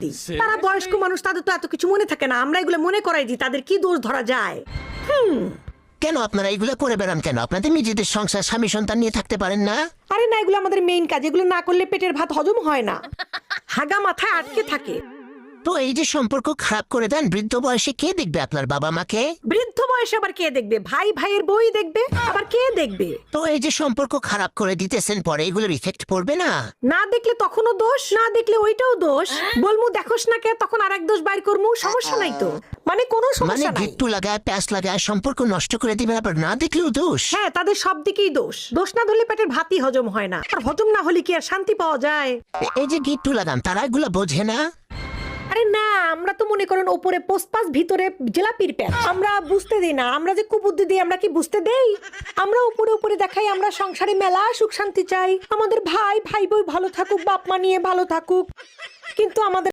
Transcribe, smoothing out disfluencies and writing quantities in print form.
দিই। তারা বয়স্ক মানুষ, তাদের তো এত কিছু মনে থাকে না, আমরা এগুলো মনে করাই দিই তাদের কি দোষ ধরা যায়। কেন আপনারা এগুলো করে বেড়ান কেন? আপনাদের নিজেদের সংসার স্বামী সন্তান নিয়ে থাকতে পারেন না? আরে না, এগুলো আমাদের মেইন কাজ, এগুলো না করলে পেটের ভাত হজম হয় না, হাগা মাথায় আটকে থাকে। তো এই যে সম্পর্ক খারাপ করে দেন, বৃদ্ধ বয়সে কে দেখবে আপনার বাবা মাকে? বৃদ্ধ বয়সে আবার কে দেখবে? ভাই ভাইয়ের বই দেখবে, আবার কে দেখবে? তো এই যে সম্পর্ক খারাপ করে দিতেছেন, পরে এগুলোর ইফেক্ট পড়বে না? না দেখলে তখনও দোষ, না দেখলে ওইটাও দোষ। বলমু দেখোস না কে, তখন আরেক দোষ বাইর করমু, সমস্যা নাই তো। মানে কোনো মানে সমস্যা নাই। গিট্টু লাগায় প্যাঁচ লাগায় সম্পর্ক নষ্ট করে দিবেন, আবার না দেখলেও দোষ? হ্যাঁ, তাদের সব দিকেই দোষ। দোষ না ধরলে পেটের ভাতই হজম হয় না, আর হজম না হলে কি আর শান্তি পাওয়া যায়? এই যে গিট্টু লাগান, তারা এগুলো বোঝে না? আরে না, আমরা তো মনে করেন ওপরে পোস্টপাস ভিতরে জিলাপির প্যাচ, আমরা বুঝতে দিই না। আমরা যে কুবুদ্ধি দিই, আমরা কি বুঝতে দেই? আমরা উপরে উপরে দেখাই আমরা সংসারে মেলা সুখ শান্তি চাই, আমাদের ভাই ভাই বই ভালো থাকুক, বাপ মা নিয়ে ভালো থাকুক, কিন্তু আমাদের